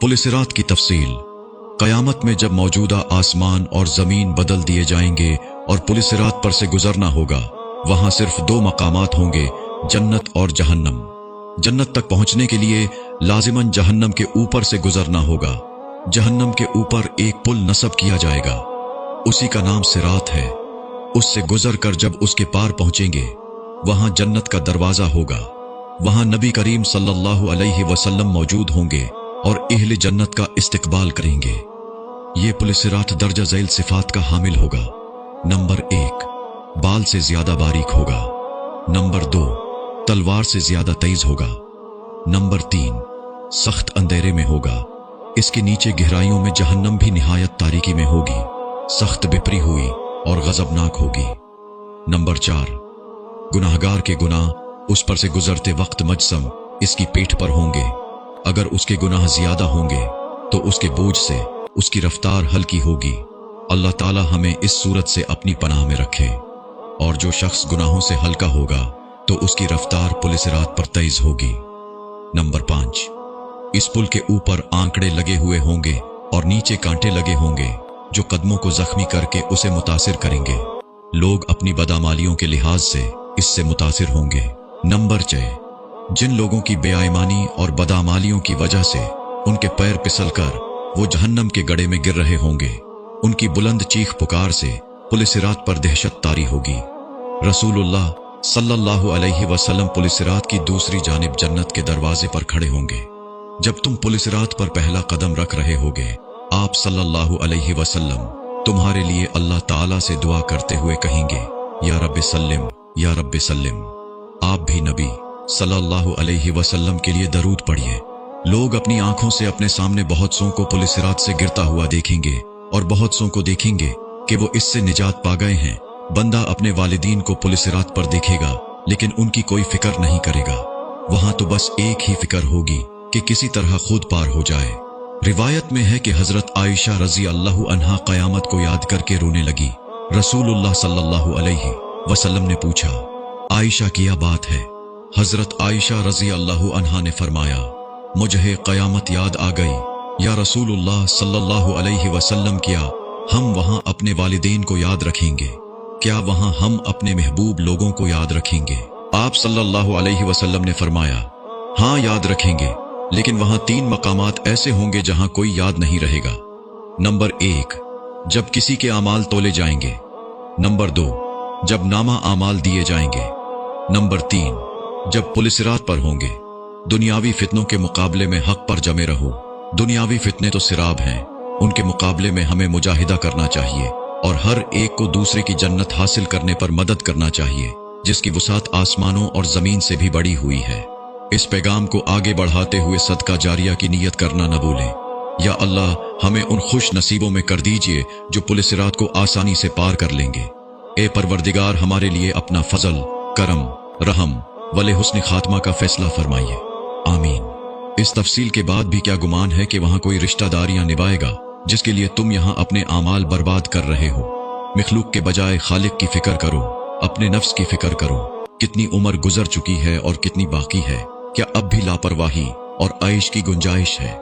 पुलिसिरात की तफसील। क़यामत में जब मौजूदा आसमान और ज़मीन बदल दिए जाएंगे और पुलिसिरात पर से गुजरना होगा, वहां सिर्फ दो मकामात होंगे, जन्नत और जहन्नम। जन्नत तक पहुंचने के लिए लाजिमन जहन्नम के ऊपर से गुजरना होगा। जहन्नम के ऊपर एक पुल नस्ब किया जाएगा, उसी का नाम सिरात है। उससे गुजर कर जब उसके पार पहुंचेंगे, वहां जन्नत का दरवाजा होगा। वहां नबी करीम सल्लल्लाहु अलैहि वसल्लम मौजूद होंगे और अहले जन्नत का इस्तकबाल करेंगे। ये पुलिसिरात दर्जा झैल सिफात का हामिल होगा। नंबर 1, बाल से ज्यादा बारीक होगा। नंबर 2, तलवार से ज्यादा तेज होगा। नंबर 3, सख्त अंधेरे में होगा। इसके नीचे गहराइयों में जहन्नम भी निहायत तारीकी में होगी, सख्त बिपरी हुई और गजबनाक होगी। नंबर 4, गुनाहगार के गुनाह उस पर से गुजरते वक्त मजसम इसकी पीठ पर होंगे। अगर उसके गुनाह ज्यादा होंगे तो उसके बोझ से उसकी रफ्तार हल्की होगी। अल्लाह ताला हमें इस सूरत से अपनी पनाह में रखे। और जो शख्स गुनाहों से हल्का होगा तो उसकी रफ्तार पुलिसिरात पर तेज होगी। नंबर 5, इस पुल के ऊपर आंकड़े लगे हुए होंगे और नीचे कांटे लगे होंगे जो कदमों को जख्मी करके उसे मुतासिर करेंगे। लोग अपनी बदामालियों के लिहाज से इससे मुतासिर होंगे। नंबर 6, जिन लोगों की बेईमानी और बदामालियों की वजह से उनके पैर फिसलकर वो जहन्नम के गड्ढे में गिर रहे होंगे, उनकी बुलंद चीख पुकार से पुलिसिरात पर दहशत तारी होगी। रसूलुल्लाह सल्लल्लाहु अलैहि वसल्लम पुलिसिरात की दूसरी जानिब जन्नत के दरवाजे पर खड़े होंगे। जब तुम पुलिसिरात पर पहला कदम रख रहे होगे, आप सल्लल्लाहु अलैहि वसल्लम तुम्हारे लिए अल्लाह ताला से दुआ करते हुए कहेंगे, या रब्बि सल्लिम, या रब्बि सल्लिम। आप भी नबी सल्लल्लाहु अलैहि वसल्लम के लिए दरूद पढ़िए। लोग अपनी आंखों से अपने सामने बहुत सौ को पुलिसिरात से गिरता हुआ देखेंगे और बहुत सौ को देखेंगे कि वो इससे निजात पा गए हैं। बंदा अपने वालिदीन को पुलिसिरात पर देखेगा लेकिन उनकी कोई फिक्र नहीं करेगा। वहां तो बस एक ही फिक्र होगी कि किसी तरह खुद पार हो जाए। रिवायत में है कि हजरत आयशा रजी अल्लाह अन्हा क़यामत को याद करके रोने लगी। रसूलुल्लाह सल्लल्लाहु अलैहि वसल्लम ने पूछा, आयशा क्या बात है? हजरत आयशा रजी अल्लाह अन्हा ने फरमाया, मुझे क़यामत याद आ गई या रसूलुल्लाह सल्लल्लाहु अलैहि वसल्लम, क्या हम वहां अपने वालिदैन को याद रखेंगे? क्या वहां हम अपने महबूब लोगों को याद रखेंगे? आप सल्लल्लाहु अलैहि वसल्लम ने फरमाया, हाँ याद रखेंगे, लेकिन वहां 3 मकामात ऐसे होंगे जहां कोई याद नहीं रहेगा। नंबर 1, जब किसी के आमाल तोले जाएंगे। नंबर 2, जब नामा आमाल दिए जाएंगे। नंबर 3, जब पुलिसिरात पर होंगे। दुनियावी फितनों के मुकाबले में हक पर जमे रहो। दुनियावी फितने तो सिराब हैं, उनके मुकाबले में हमें मुजाहिदा करना चाहिए और हर एक को दूसरे की जन्नत हासिल करने पर मदद करना चाहिए, जिसकी वसात आसमानों और जमीन से भी बड़ी हुई है। इस पैगाम को आगे बढ़ाते हुए सदका जारिया की नीयत करना न भूलें। या अल्लाह, हमें उन खुश नसीबों में कर दीजिए जो पुलिसिरात को आसानी से पार कर लेंगे। ए परवरदिगार, हमारे लिए अपना फजल, करम, रहम वले हुस्न खात्मा का फैसला फरमाइए, आमीन। इस तफसील के बाद भी क्या गुमान है कि वहां कोई रिश्तेदारियां निभाएगा जिसके लिए तुम यहां अपने आमाल बर्बाद कर रहे हो? मखलूक के बजाय खालिक की फिक्र करो, अपने नफ्स की फिक्र करो। कितनी उम्र गुजर चुकी है और कितनी बाकी है? क्या अब भी लापरवाही और आइश की गुंजाइश है?